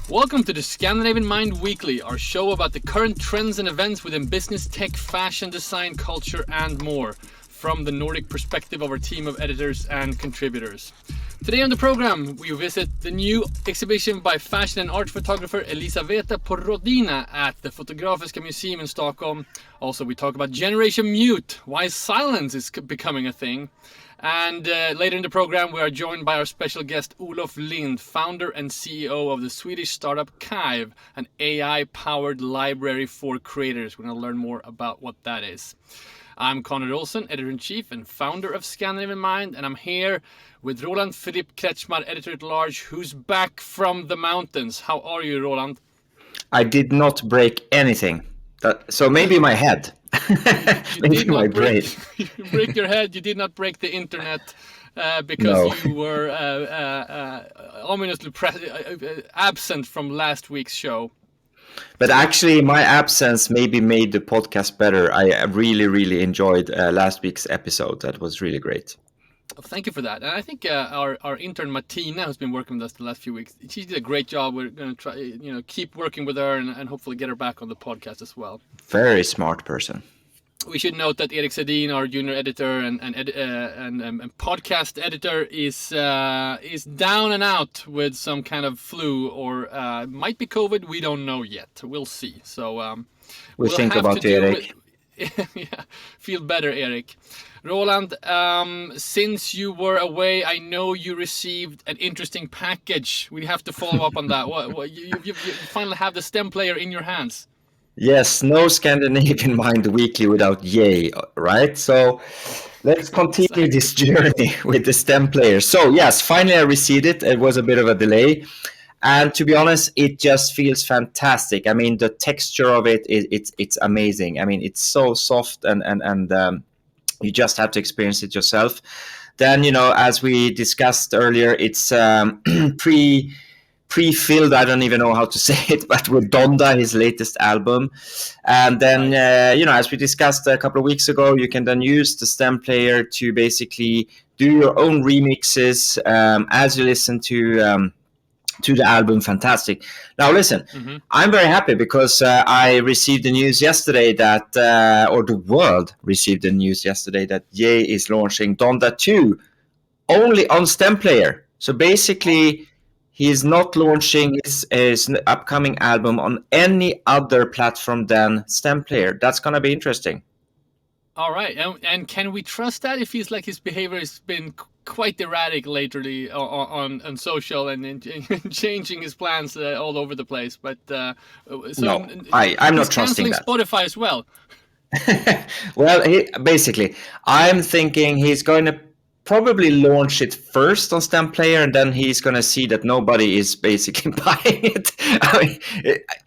Welcome to the Scandinavian MIND Weekly, our show about the current trends and events within business, tech, fashion, design, culture, and more, from the Nordic perspective of our team of editors and contributors. Today on the program, we visit the new exhibition by fashion and art photographer Elizaveta Porodina at the Fotografiska museum in Stockholm. Also, we talk about Generation Mute, why silence is becoming a thing. And later in the program, we are joined by our special guest, Olof Lindh, founder and CEO of the Swedish startup Kive, an AI-powered library for creators. We're going to learn more about what that is. I'm Konrad, Olsson, editor-in-chief and founder of Scandinavian Mind, and I'm here with Roland, Philippe, Kretzschmar, editor-at-large, who's back from the mountains. How are you, Roland? I did not break anything. So maybe my head. Maybe my brain. You break your head. You did not break the internet because you were ominously absent from last week's show. But actually, my absence maybe made the podcast better. I really, really enjoyed last week's episode. That was really great. Thank you for that. And I think our intern Martina, who's been working with us the last few weeks, she did a great job. We're going to try, keep working with her and hopefully get her back on the podcast as well. Very smart person. We should note that Erik Sedin, our junior editor and podcast editor, is down and out with some kind of flu or might be COVID. We don't know yet. We'll see. So we'll think about Erik. Yeah, feel better, Erik. Roland, since you were away, I know you received an interesting package. We have to follow up on that. What you finally have the stem player in your hands. Yes, no Scandinavian Mind Weekly without yay, right? So let's continue this journey with the stem player. So yes, finally I received it. It was a bit of a delay. And to be honest, it just feels fantastic. I mean, the texture of it's amazing. I mean, it's so soft and you just have to experience it yourself. Then, as we discussed earlier, it's pre-filled, I don't even know how to say it, but with Donda, his latest album. And then, as we discussed a couple of weeks ago, you can then use the stem player to basically do your own remixes as you listen to the album. Fantastic. Now listen, I'm very happy because I received the news yesterday that, or the world received the news yesterday that Ye is launching Donda 2 only on stem player. So basically, he is not launching his upcoming album on any other platform than stem player. That's going to be interesting. All right. And can we trust that? It feels like his behavior has been quite erratic lately on social and changing his plans all over the place. But no, I'm not trusting that. Spotify as well. Well, basically, I'm thinking he's going to probably launch it first on stem player, and then he's going to see that nobody is basically buying it.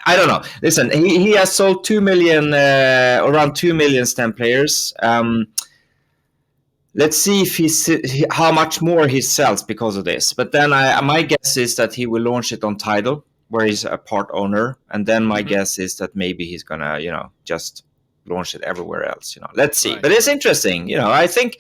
I don't know. Listen, he has sold 2 million, around 2 million stem players. Let's see if how much more he sells because of this. But then my guess is that he will launch it on Tidal, where he's a part owner, and then my guess is that maybe he's gonna, just launch it everywhere else. Let's see. Right. But it's interesting. I think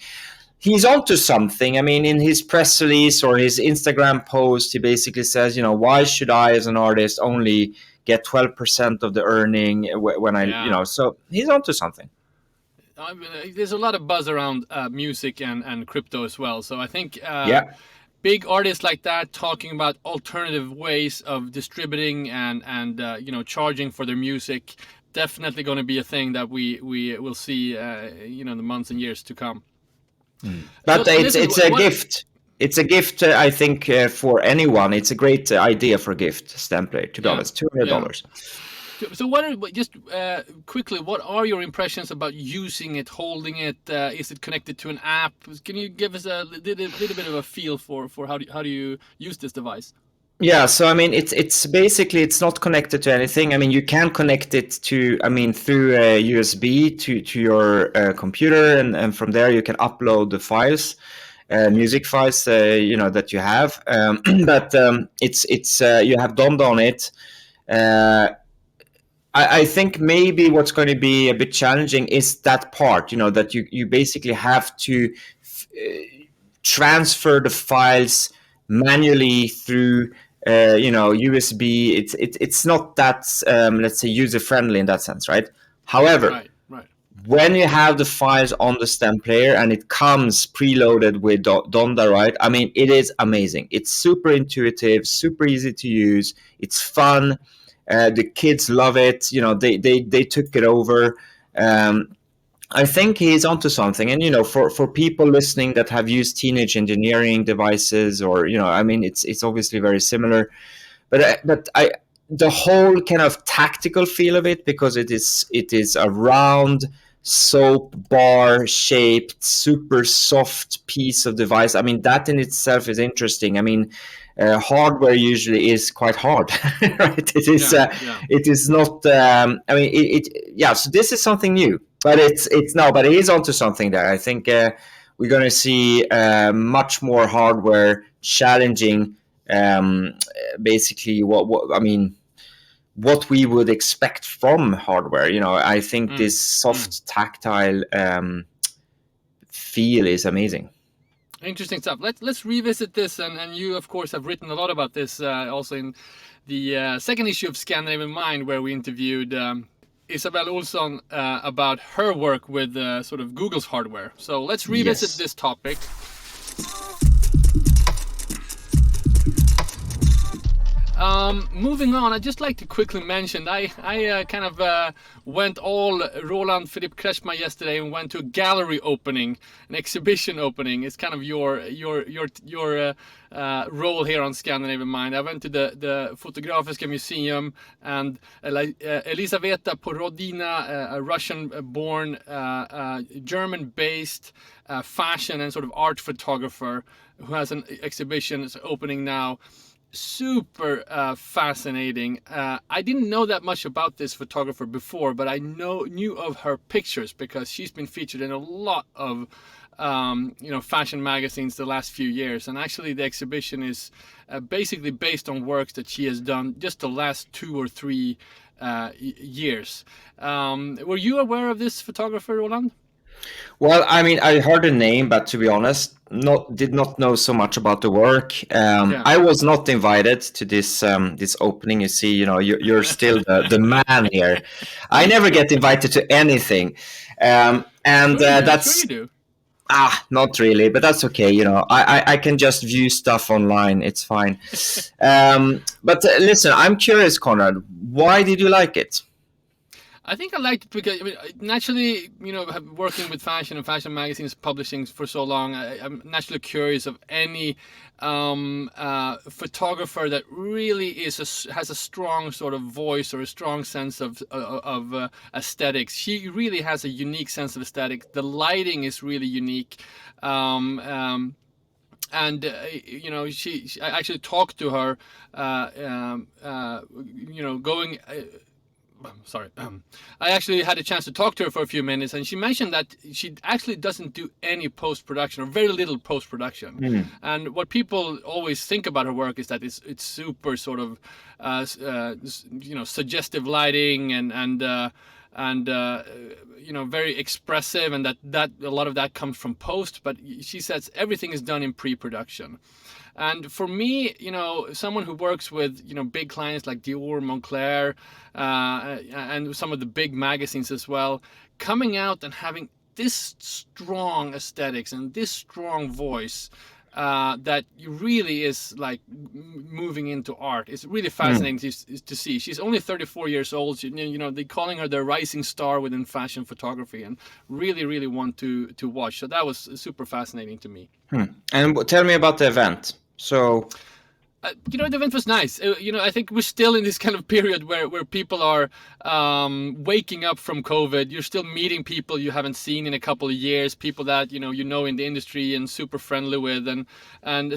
he's onto something. I mean, in his press release or his Instagram post, he basically says, why should I, as an artist, only get 12% of the earning when I, so he's onto something. There's a lot of buzz around music and crypto as well. So I think big artists like that talking about alternative ways of distributing and charging for their music, definitely going to be a thing that we will see in the months and years to come. But so it's a gift. It's a gift, I think, for anyone. It's a great idea for a gift, stem player, to be honest, $200. So quickly, what are your impressions about using it, holding it? Is it connected to an app? Can you give us a little bit of a feel for how do you use this device? Yeah, so I mean, it's basically, it's not connected to anything. I mean, you can connect it to, through a USB to your computer, and from there you can upload the files, music files, that you have. But it's you have Donda on it. I think maybe what's going to be a bit challenging is that part, that you basically have to transfer the files manually through USB. It's not that let's say user friendly in that sense, right? However, Right. when you have the files on the stem player and it comes preloaded with Donda, right? I mean, it is amazing. It's super intuitive, super easy to use. It's fun. The kids love it. They took it over. I think he's onto something. And for people listening that have used teenage engineering devices, or I mean, it's obviously very similar. But the whole kind of tactical feel of it, because it is a round soap bar shaped, super soft piece of device. I mean, that in itself is interesting. I mean, hardware usually is quite hard, right? It is. It is not. I mean, yeah. So this is something new, but but it is onto something there. I think we're going to see much more hardware challenging. Basically, what we would expect from hardware. I think this soft tactile feel is amazing. Interesting stuff. Let's revisit this, and you of course have written a lot about this also in the second issue of Scandinavian Mind, where we interviewed Isabel Olsson about her work with sort of Google's hardware. So let's revisit this topic. Moving on, I'd just like to quickly mention I kind of went all Roland, Philippe, Kretzschmar yesterday and went to a gallery opening, an exhibition opening. It's kind of your role here on Scandinavian Mind. I went to the Fotografiska museum, and Elizaveta Porodina, a Russian-born, German-based fashion and sort of art photographer who has an exhibition opening now. Super fascinating. I didn't know that much about this photographer before, but I knew of her pictures because she's been featured in a lot of fashion magazines the last few years. And actually the exhibition is basically based on works that she has done just the last 2 or 3 years. Were you aware of this photographer, Roland? Well, I mean, I heard the name, but to be honest, did not know so much about the work. I was not invited to this opening. You see, you're still the man here. I never get invited to anything, and that's sure you do. Not really, but that's okay. I can just view stuff online. It's fine. But listen, I'm curious, Konrad. Why did you like it? I think I liked it because naturally, working with fashion and fashion magazines, publishing for so long, I'm naturally curious of any photographer that really has a strong sort of voice or a strong sense of aesthetics. She really has a unique sense of aesthetic. The lighting is really unique. I actually talked to her, going. I actually had a chance to talk to her for a few minutes, and she mentioned that she actually doesn't do any post-production, or very little post-production. And what people always think about her work is that it's super sort of suggestive lighting and very expressive, and that a lot of that comes from post. But she says everything is done in pre-production. And for me, someone who works with, big clients like Dior, Moncler, and some of the big magazines as well, coming out and having this strong aesthetics and this strong voice that really is like moving into art. It's really fascinating to see. She's only 34 years old. They're calling her the rising star within fashion photography, and really, really want to watch. So that was super fascinating to me. And tell me about the event. So, the event was nice. I think we're still in this kind of period where people are waking up from COVID. You're still meeting people you haven't seen in a couple of years, people that in the industry and super friendly with, and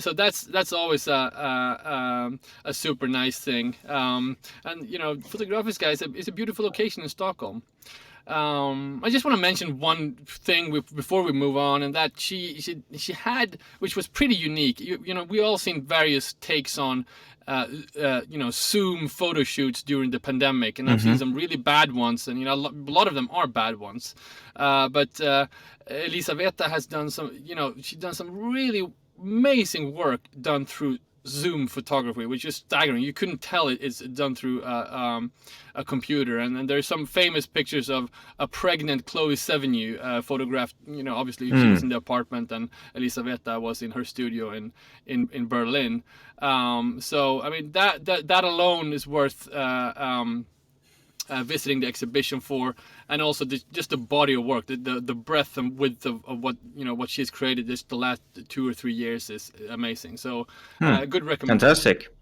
so that's always a super nice thing. Fotografiska is a beautiful location in Stockholm. I just want to mention one thing before we move on, and that she had, which was pretty unique. You know, we all seen various takes on, Zoom photo shoots during the pandemic, and I've seen some really bad ones, and a lot of them are bad ones. But Elizaveta has done some, she's done some really amazing work done through Zoom photography, which is staggering. You couldn't tell it's done through a computer. And then there's some famous pictures of a pregnant Chloe Sevigny photographed. Obviously she was in the apartment, and Elizaveta was in her studio in Berlin. So I mean that alone is worth visiting the exhibition for, and also just the body of work, the breadth and width of what she's created just the last 2 or 3 years is amazing. So good recommendation. Fantastic.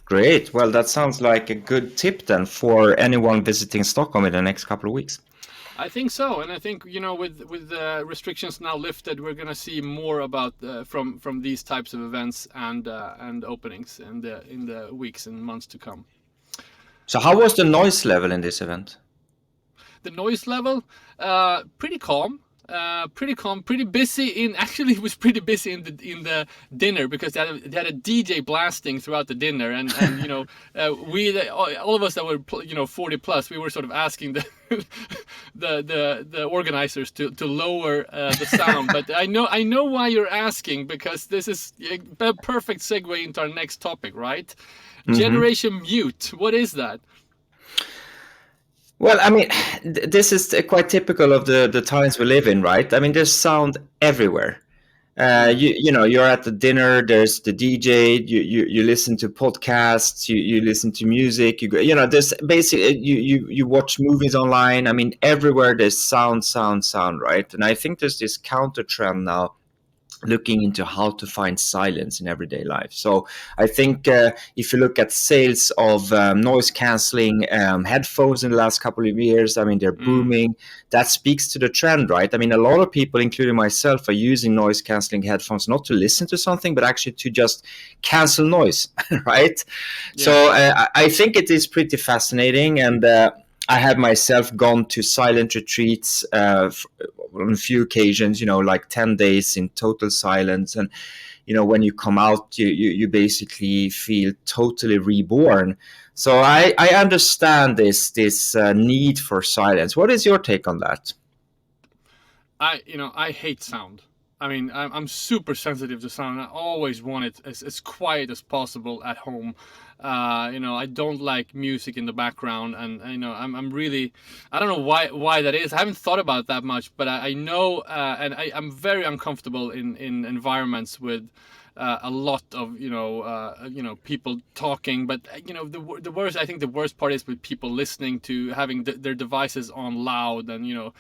Great. Well, that sounds like a good tip then for anyone visiting Stockholm in the next couple of weeks. I think so, and I think with the restrictions now lifted, we're gonna see more about from these types of events and openings in the weeks and months to come. So how was the noise level in this event? The noise level, pretty calm, pretty busy. Actually, it was pretty busy in the dinner, because they had a DJ blasting throughout the dinner, and we all of us that were 40 plus, we were sort of asking the organizers to lower the sound. But I know why you're asking, because this is a perfect segue into our next topic, right? Generation Mute. What is that? Well, I mean, this is quite typical of the times we live in, right? I mean, there's sound everywhere. You're at the dinner. There's the DJ. You listen to podcasts. You listen to music. There's basically you watch movies online. I mean, everywhere there's sound, right? And I think there's this counter trend now, looking into how to find silence in everyday life. So I think if you look at sales of noise cancelling headphones in the last couple of years, I mean, they're booming. That speaks to the trend, right? I mean, a lot of people, including myself, are using noise cancelling headphones not to listen to something, but actually to just cancel noise, right? Yeah. So I think it is pretty fascinating, and I have myself gone to silent retreats on a few occasions, like 10 days in total silence. And, when you come out, you basically feel totally reborn. So I understand this need for silence. What is your take on that? I hate sound. I mean, I'm super sensitive to sound. I always want it as quiet as possible at home. I don't like music in the background, and I'm really, I don't know why that is. I haven't thought about it that much, but I know, and I'm very uncomfortable in environments with a lot of people talking. But the worst, I think the worst part is with people listening to having their devices on loud, and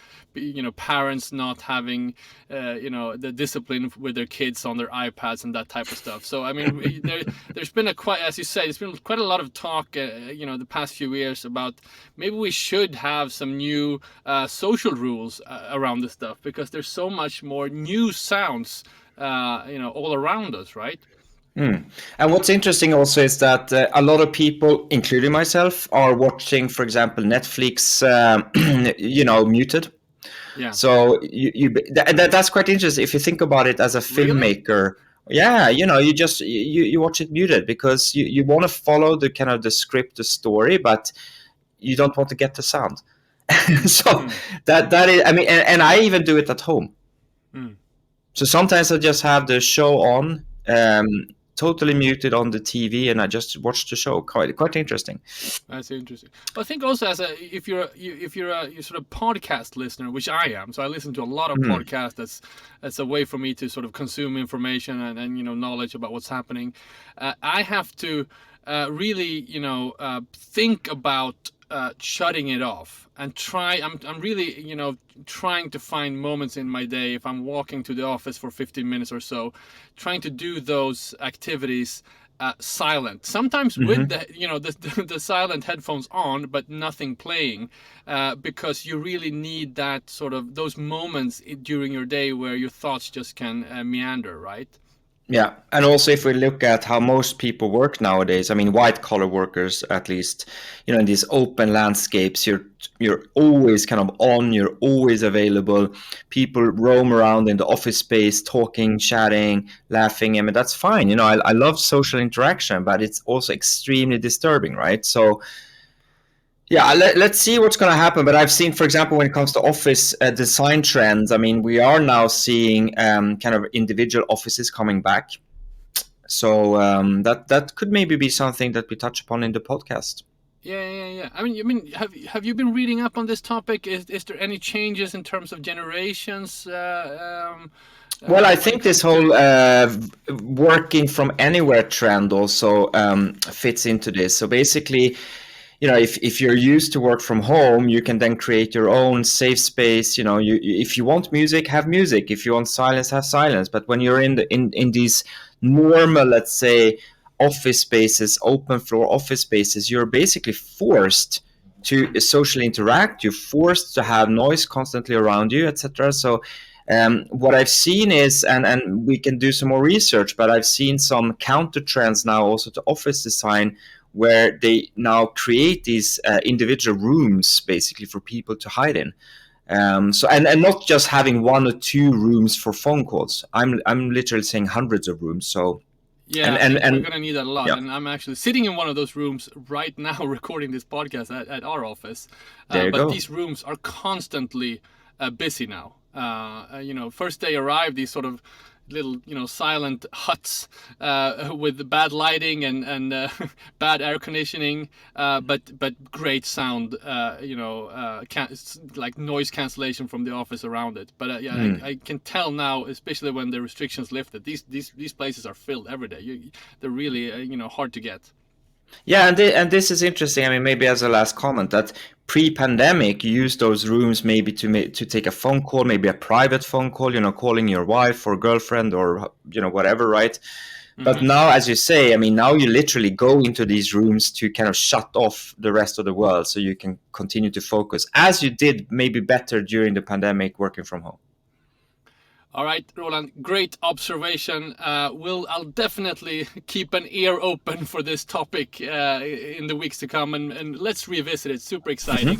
parents not having the discipline with their kids on their iPads and that type of stuff. So I mean, there's been as you say, there's been quite a lot of talk the past few years about maybe we should have some new social rules around this stuff, because there's so much more new sounds all around us, right? And what's interesting also is that a lot of people, including myself, are watching, for example, Netflix, muted. Yeah. So that's quite interesting if you think about it as a filmmaker. Really? Yeah, you watch it muted because you want to follow the kind of the script, the story, but you don't want to get the sound. So that is, I mean, and I even do it at home. So sometimes I just have the show on, totally muted on the TV, and I just watch the show. Quite interesting. That's interesting. But I think also if you're a sort of podcast listener, which I am, so I listen to a lot of podcasts. That's a way for me to sort of consume information and knowledge about what's happening. I have to really think about shutting it off and try. I'm really trying to find moments in my day, if I'm walking to the office for 15 minutes or so, trying to do those activities silent, sometimes with the silent headphones on but nothing playing, because you really need that sort of those moments during your day where your thoughts just can meander, right? Yeah, and also if we look at how most people work nowadays, I mean, white collar workers at least, in these open landscapes, you're always kind of on, you're always available. People roam around in the office space, talking, chatting, laughing. I mean, that's fine. I love social interaction, but it's also extremely disturbing, right? So yeah, let's see what's going to happen. But I've seen, for example, when it comes to office design trends, I mean, we are now seeing kind of individual offices coming back. So that could maybe be something that we touch upon in the podcast. Yeah. I mean, have you been reading up on this topic? Is there any changes in terms of generations? Well, I think this whole working from anywhere trend also fits into this. So basically, if you're used to work from home, you can then create your own safe space. If you want music, have music. If you want silence, have silence. But when you're in these normal, let's say, office spaces, open floor office spaces, you're basically forced to socially interact. You're forced to have noise constantly around you, etc. So what I've seen is, and we can do some more research, but I've seen some counter trends now also to office design, where they now create these individual rooms basically for people to hide in. So and not just having one or two rooms for phone calls. I'm literally saying hundreds of rooms. So yeah, and we're gonna need that a lot. yeah. And I'm actually sitting in one of those rooms right now, recording this podcast at our office. There you But go. these rooms are constantly busy now. First they arrive, these sort of little silent huts with bad lighting and bad air conditioning, but great sound, like noise cancellation from the office around it. But I can tell now, especially when the restrictions lifted, these places are filled every day. They're really hard to get. Yeah, and this is interesting. I mean, maybe as a last comment, that pre-pandemic, you used those rooms maybe to take a phone call, maybe a private phone call, calling your wife or girlfriend or whatever, right? But now, as you say, I mean, now you literally go into these rooms to kind of shut off the rest of the world, so you can continue to focus, as you did maybe better during the pandemic, working from home. All right, Roland, great observation. I'll definitely keep an ear open for this topic in the weeks to come, and let's revisit it. Super exciting.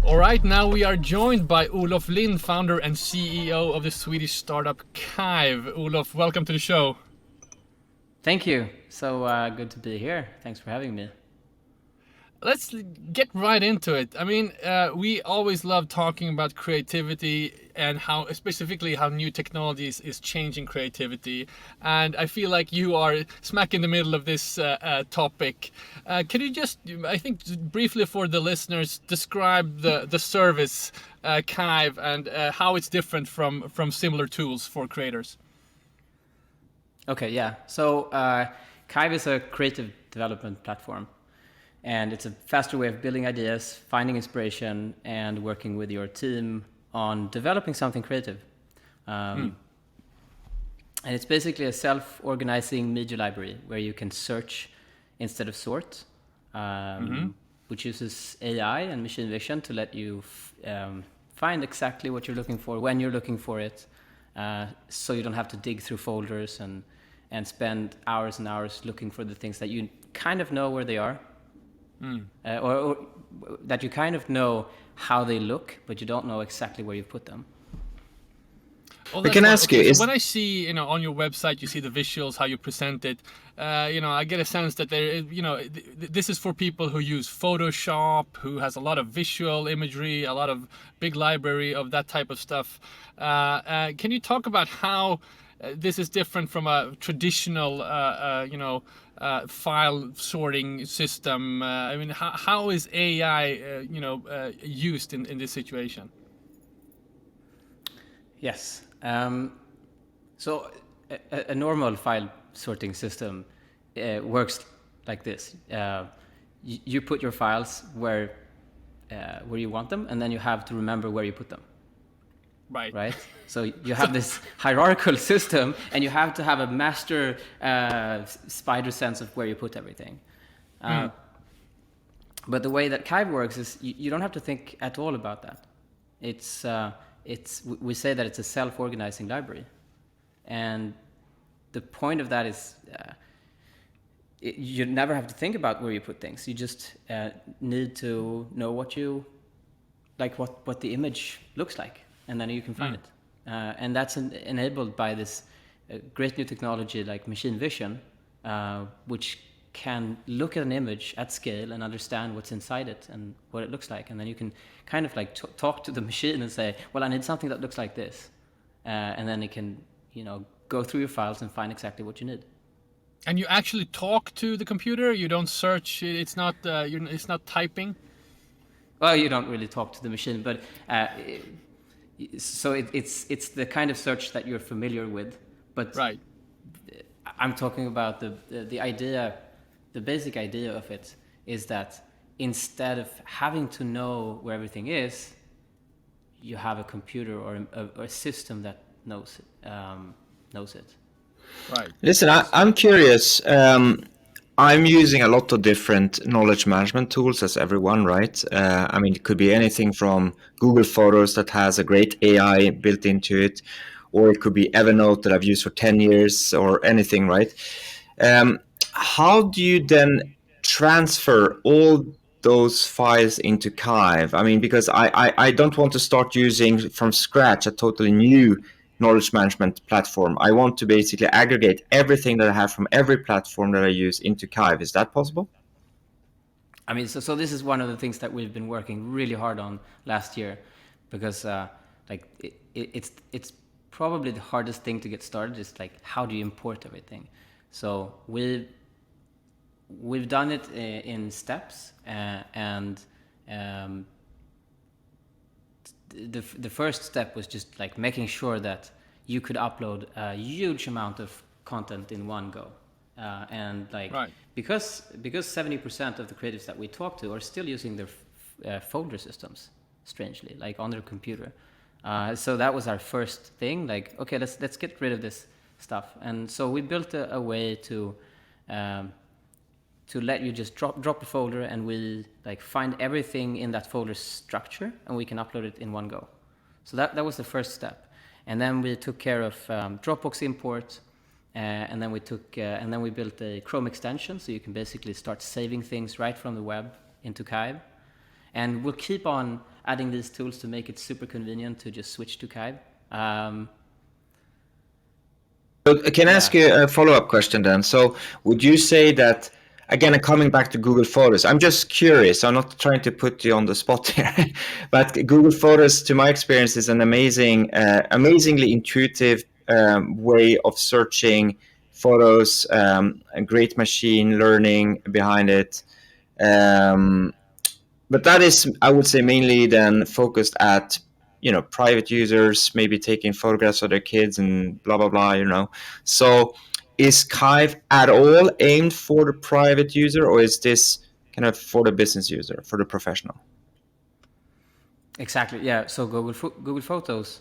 All right, now we are joined by Olof Lindh, founder and CEO of the Swedish startup Kive. Olof, welcome to the show. Thank you. So good to be here. Thanks for having me. Let's get right into it. I mean, we always love talking about creativity and how, specifically, how new technologies is changing creativity. And I feel like you are smack in the middle of this topic. Can you just, I think, briefly for the listeners, describe the service Kive and how it's different from similar tools for creators? Okay, yeah. So Kive is a creative development platform. And it's a faster way of building ideas, finding inspiration, and working with your team on developing something creative. And it's basically a self-organizing media library where you can search instead of sort, which uses AI and machine vision to let you find exactly what you're looking for, when you're looking for it, so you don't have to dig through folders and spend hours and hours looking for the things that you kind of know where they are. Or that you kind of know how they look, but you don't know exactly where you put them. We can ask you. So when I see, on your website, you see the visuals, how you present it. I get a sense that there, this is for people who use Photoshop, who has a lot of visual imagery, a lot of big library of that type of stuff. Can you talk about how this is different from a traditional, file sorting system? I mean, how is AI, used in this situation? Yes. So a normal file sorting system works like this. You put your files where you want them, and then you have to remember where you put them. Right. So you have this hierarchical system, and you have to have a master spider sense of where you put everything. But the way that Kive works is you don't have to think at all about that. It's we say that it's a self-organizing library, and the point of that is you never have to think about where you put things. You just need to know what the image looks like, and then you can find it. And that's enabled by this great new technology like machine vision, which can look at an image at scale and understand what's inside it and what it looks like. And then you can kind of like talk to the machine and say, well, I need something that looks like this. And then it can, go through your files and find exactly what you need. And you actually talk to the computer? You don't search, it's not typing? Well, you don't really talk to the machine, but so it's the kind of search that you're familiar with. But right. I'm talking about the idea, the basic idea of it is that instead of having to know where everything is, you have a computer or a system that knows it. Right. Listen, I'm curious. I'm using a lot of different knowledge management tools as everyone, right? I mean, it could be anything from Google Photos that has a great AI built into it, or it could be Evernote that I've used for 10 years or anything, right? How do you then transfer all those files into Kive? I mean, because I don't want to start using from scratch a totally new knowledge management platform. I want to basically aggregate everything that I have from every platform that I use into Kive. Is that possible? I mean, so this is one of the things that we've been working really hard on last year, because it's probably the hardest thing to get started is like, how do you import everything? So we've done it in steps, and the first step was just like making sure that you could upload a huge amount of content in one go, and like right. because 70% of the creatives that we talk to are still using their folder systems, strangely, like on their computer. So that was our first thing, like, okay, let's get rid of this stuff. And so we built a way to let you just drop a folder, and we like find everything in that folder structure, and we can upload it in one go. So that was the first step. And then we took care of Dropbox import, and then we built a Chrome extension, so you can basically start saving things right from the web into Kive. And we'll keep on adding these tools to make it super convenient to just switch to Kive. Can I ask you a follow-up question then? So would you say that, again, coming back to Google Photos, I'm just curious, I'm not trying to put you on the spot here, but Google Photos, to my experience, is an amazingly intuitive way of searching photos, a great machine learning behind it. But that is, I would say, mainly then focused at, private users, maybe taking photographs of their kids and blah, blah, blah, So is Kive at all aimed for the private user, or is this kind of for the business user, for the professional? Exactly, yeah. So Google Photos,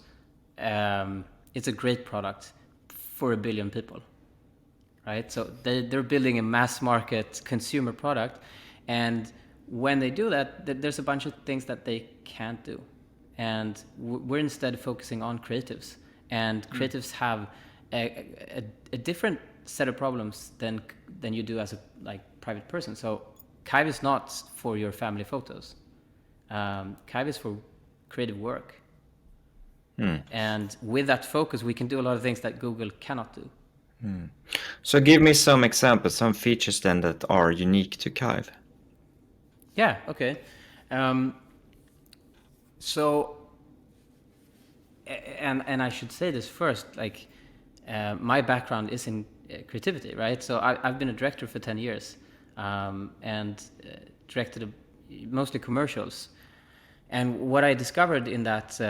it's a great product for 1 billion people, right? So they're building a mass market consumer product, and when they do that, there's a bunch of things that they can't do. And we're instead focusing on creatives, and creatives have a different set of problems than you do as a private person. So Kive is not for your family photos. Kive is for creative work. And with that focus, we can do a lot of things that Google cannot do. So give me some examples, some features then that are unique to Kive. Yeah, okay. So, and I should say this first, my background is in creativity, right? So I've been a director for 10 years, and directed mostly commercials. And what I discovered in that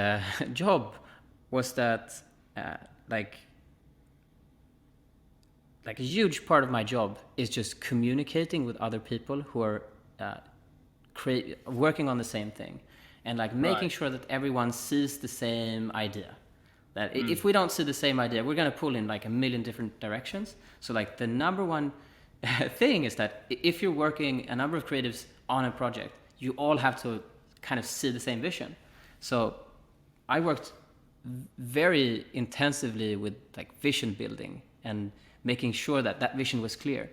job was that a huge part of my job is just communicating with other people who are working on the same thing, and making sure that everyone sees the same idea. That if we don't see the same idea, we're going to pull in a million different directions. So the number one thing is that if you're working a number of creatives on a project, you all have to kind of see the same vision. So I worked very intensively with like vision building and making sure that that vision was clear.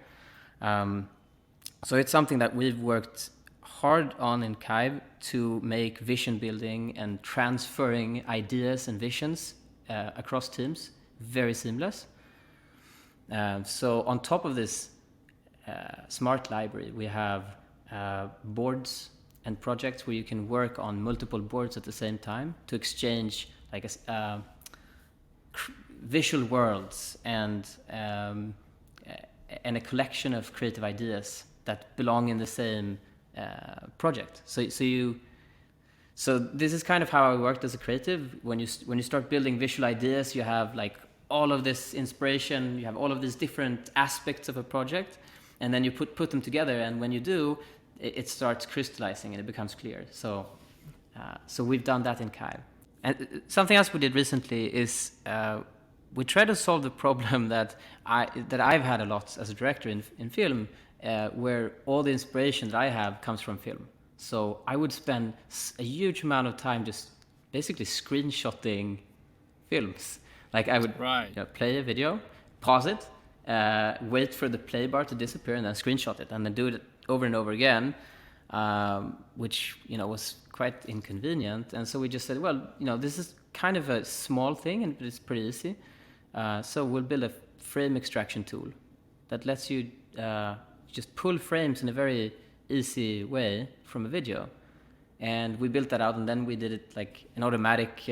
So it's something that we've worked hard on in Kive to make vision building and transferring ideas and visions across teams very seamless. So on top of this smart library, we have boards and projects where you can work on multiple boards at the same time to exchange like visual worlds and a collection of creative ideas that belong in the same project. So this is kind of how I worked as a creative. When you start building visual ideas, you have like all of this inspiration, you have all of these different aspects of a project, and then you put them together, and when you do, it starts crystallizing and it becomes clear. So we've done that in Kive. And something else we did recently is we try to solve the problem that I've had a lot as a director in film, where all the inspiration that I have comes from film. So I would spend a huge amount of time just basically screenshotting films. Like I would play a video, pause it, wait for the play bar to disappear, and then screenshot it, and then do it over and over again, which was quite inconvenient. And so we just said, well, this is kind of a small thing, and it's pretty easy. So we'll build a frame extraction tool that lets you just pull frames in a very easy way from a video. And we built that out, and then we did it like an automatic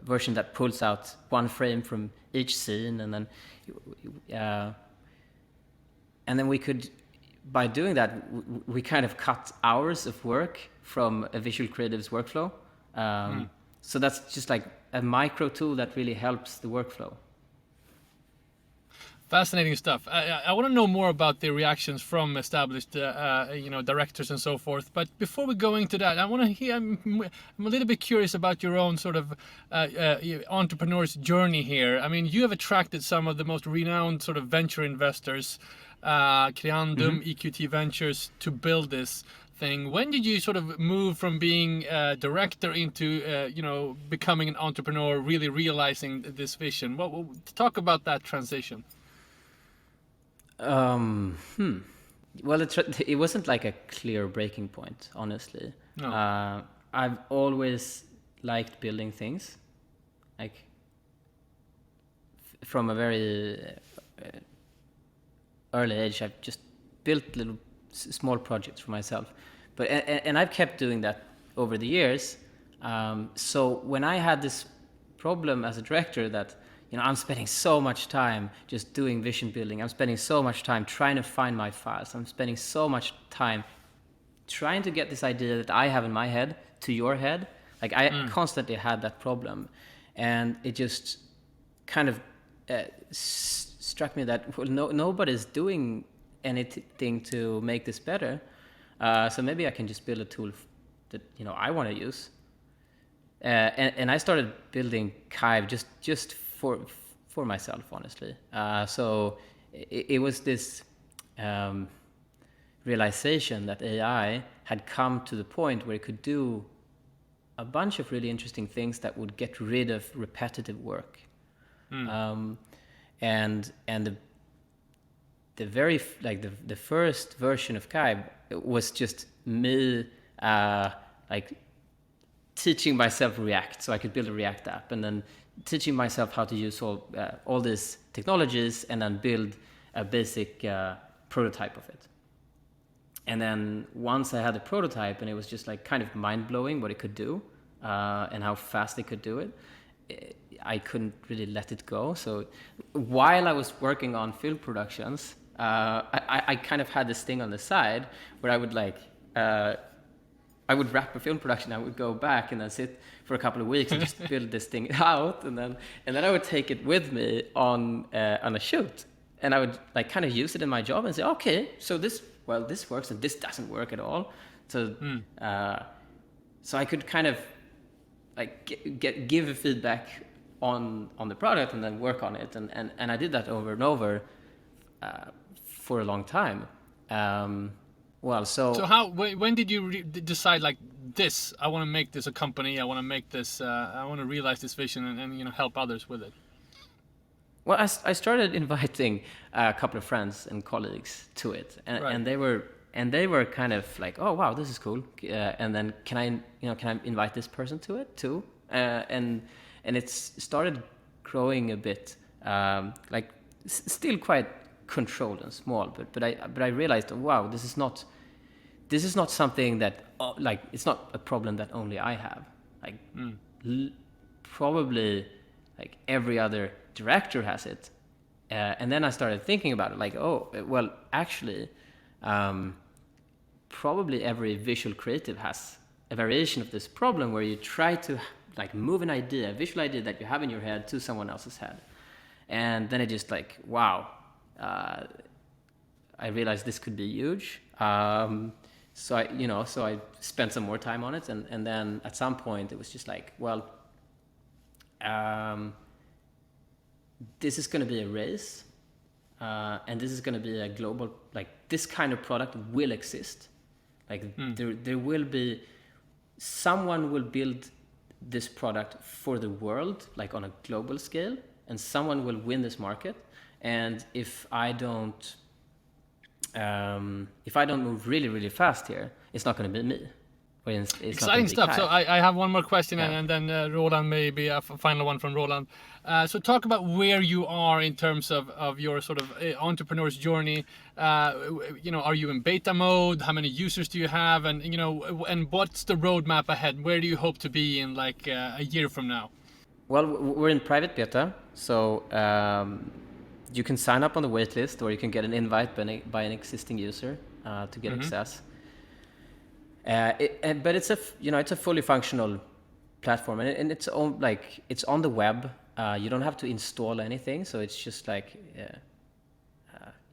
version that pulls out one frame from each scene, and then we could, by doing that, we kind of cut hours of work from a visual creative's workflow. So that's just like a micro tool that really helps the workflow. Fascinating stuff. I want to know more about the reactions from established, directors and so forth. But before we go into that, I want to hear. I'm a little bit curious about your own sort of entrepreneur's journey here. I mean, you have attracted some of the most renowned sort of venture investors, Creandum, EQT Ventures, to build this thing. When did you sort of move from being a director into, becoming an entrepreneur, really realizing this vision? Talk about that transition. Well, it wasn't like a clear breaking point, honestly. No. I've always liked building things, like from a very early age. I've just built little small projects for myself, and I've kept doing that over the years. So when I had this problem as a director that I'm spending so much time just doing vision building. I'm spending so much time trying to find my files. I'm spending so much time trying to get this idea that I have in my head to your head. Like I constantly had that problem, and it just kind of struck me that nobody's doing anything to make this better. So maybe I can just build a tool that I want to use. And I started building Kive just for myself, honestly. So it was this realization that AI had come to the point where it could do a bunch of really interesting things that would get rid of repetitive work. And the very the first version of Kive was just me teaching myself React, so I could build a React app, and then teaching myself how to use all these technologies, and then build a basic prototype of it. And then once I had a prototype, and it was just like kind of mind-blowing what it could do, and how fast it could do it, I couldn't really let it go. So while I was working on film productions, I kind of had this thing on the side where I would I would wrap a film production, I would go back and then sit for a couple of weeks and just build this thing out, and then I would take it with me on a shoot, and I would kind of use it in my job and say, okay, so this works and this doesn't work at all. So so I could kind of give a feedback on the product and then work on it, and I did that over and over for a long time. Well, So how? When did you decide like this? I want to make this a company. I want to make this. I want to realize this vision and help others with it. Well, I started inviting a couple of friends and colleagues to it, and they were kind of like, oh wow, this is cool. And then can I invite this person to it too? And it's started growing a bit, like still quite controlled and small, but I realized, wow, this is not something that like it's not a problem that only I have. Like probably like every other director has it. And then I started thinking about it, like, oh, well, actually, probably every visual creative has a variation of this problem where you try to like move an idea, a visual idea that you have in your head to someone else's head. And then it just like, wow, I realized this could be huge. So I spent some more time on it. And then at some point it was just like, well, this is going to be a race, and this is going to be a global, like this kind of product will exist. Like there will be, someone will build this product for the world, like on a global scale, and someone will win this market. And if I don't move really, really fast here, it's not going to be me. Exciting stuff. So I have one more question, and then Roland, maybe a final one from Roland. So talk about where you are in terms of your sort of entrepreneur's journey. Are you in beta mode? How many users do you have? And and what's the roadmap ahead? Where do you hope to be in like a year from now? Well, we're in private beta, so you can sign up on the waitlist, or you can get an invite by an existing user to get access. But it's a fully functional platform, and it's on the web. You don't have to install anything, so it's just like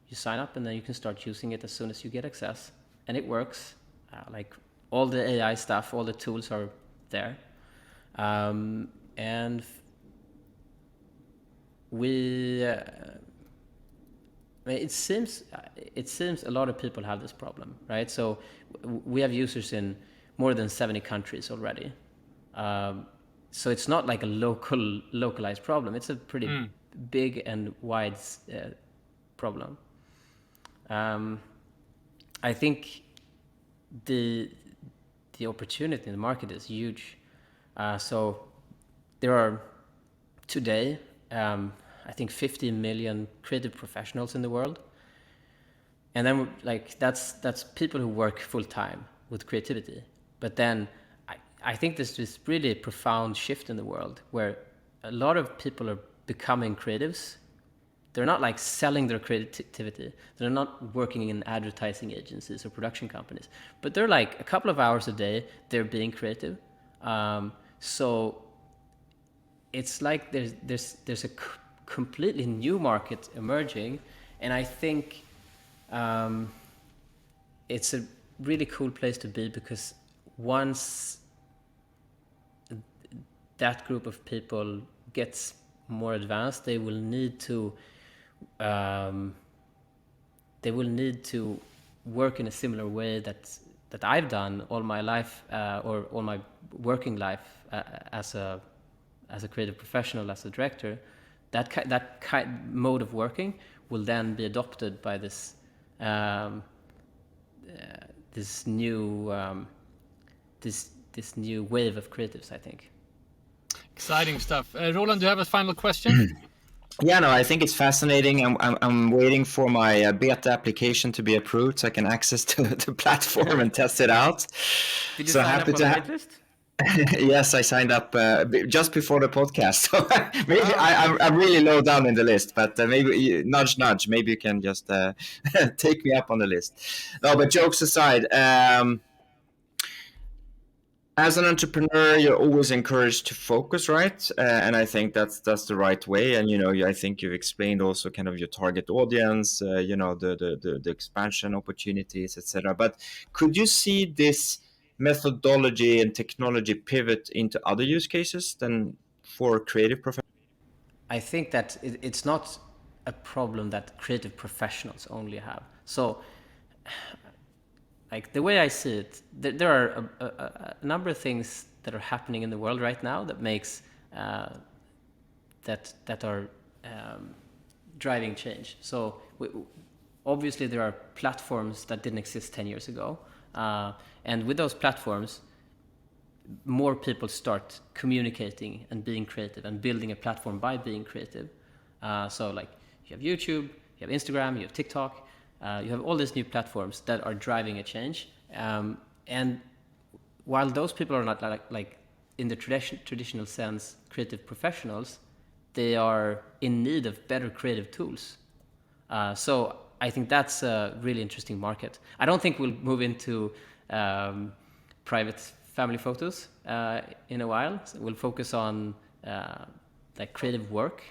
you sign up and then you can start using it as soon as you get access, and it works. Like all the AI stuff, all the tools are there, and we. It seems a lot of people have this problem, right? So we have users in more than 70 countries already. So it's not like a localized problem. It's a pretty big and wide problem. I think the opportunity in the market is huge. So there are today, I think 50 million creative professionals in the world. And then like that's people who work full time with creativity. But then I think there's this really profound shift in the world where a lot of people are becoming creatives. They're not like selling their creativity. They're not working in advertising agencies or production companies, but they're like a couple of hours a day, they're being creative. So it's like there's a completely new market emerging, and I think it's a really cool place to be, because once that group of people gets more advanced, they will need to work in a similar way that I've done all my life, or all my working life as a creative professional, as a director. That mode of working will then be adopted by this new wave of creatives, I think. Exciting stuff. Roland, do you have a final question? Yeah, no, I think it's fascinating. I'm waiting for my beta application to be approved so I can access the platform and test it out. Did you sign up on the waitlist? Yes, I signed up just before the podcast. So maybe I'm really low down in the list, but maybe nudge, maybe you can just take me up on the list. No, but jokes aside, as an entrepreneur, you're always encouraged to focus, right? And I think that's the right way. And I think you've explained also kind of your target audience, the expansion opportunities, etc. But could you see this methodology and technology pivot into other use cases than for creative professionals? I think that it's not a problem that creative professionals only have. So like the way I see it, there are a number of things that are happening in the world right now that makes that are driving change. So obviously there are platforms that didn't exist 10 years ago, and with those platforms, more people start communicating and being creative and building a platform by being creative. So like you have YouTube, you have Instagram, you have TikTok, you have all these new platforms that are driving a change. And while those people are not like in the traditional sense creative professionals, they are in need of better creative tools. So I think that's a really interesting market. I don't think we'll move into private family photos in a while. So we'll focus on like creative work.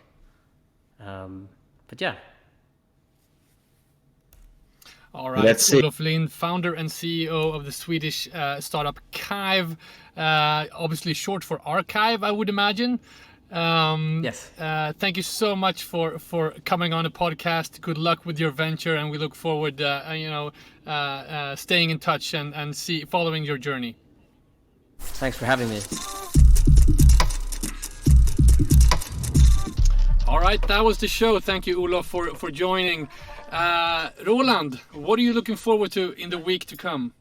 But yeah. All right, Olof Lindh, founder and CEO of the Swedish startup Kive, obviously short for archive, I would imagine. Yes. Thank you so much for coming on the podcast. Good luck with your venture, and we look forward, staying in touch and following your journey. Thanks for having me. All right, that was the show. Thank you, Olof, for joining. Roland, what are you looking forward to in the week to come?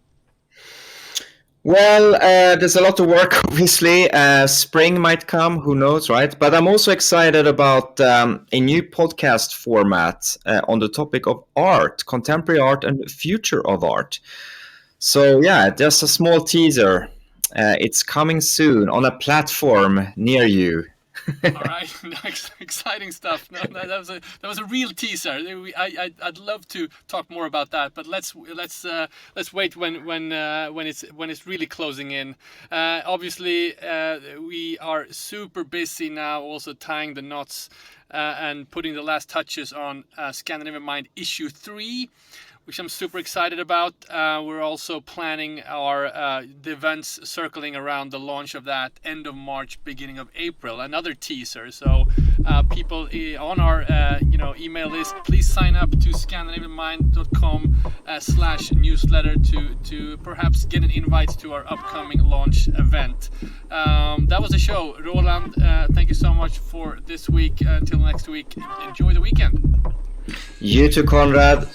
Well, there's a lot of work, obviously. Spring might come, who knows, right? But I'm also excited about a new podcast format on the topic of art, contemporary art and future of art. So yeah, just a small teaser. It's coming soon on a platform near you. All right, exciting stuff. No, that was a real teaser. I'd love to talk more about that, but let's wait when it's really closing in. Obviously, we are super busy now, also tying the knots and putting the last touches on Scandinavian Mind issue 3. Which I'm super excited about. We're also planning the events circling around the launch of that end of March, beginning of April. Another teaser. So people on our email list, please sign up to scandinavianmind.com/newsletter to perhaps get an invite to our upcoming launch event. That was the show. Roland, thank you so much for this week. Until next week, enjoy the weekend. You too, Konrad.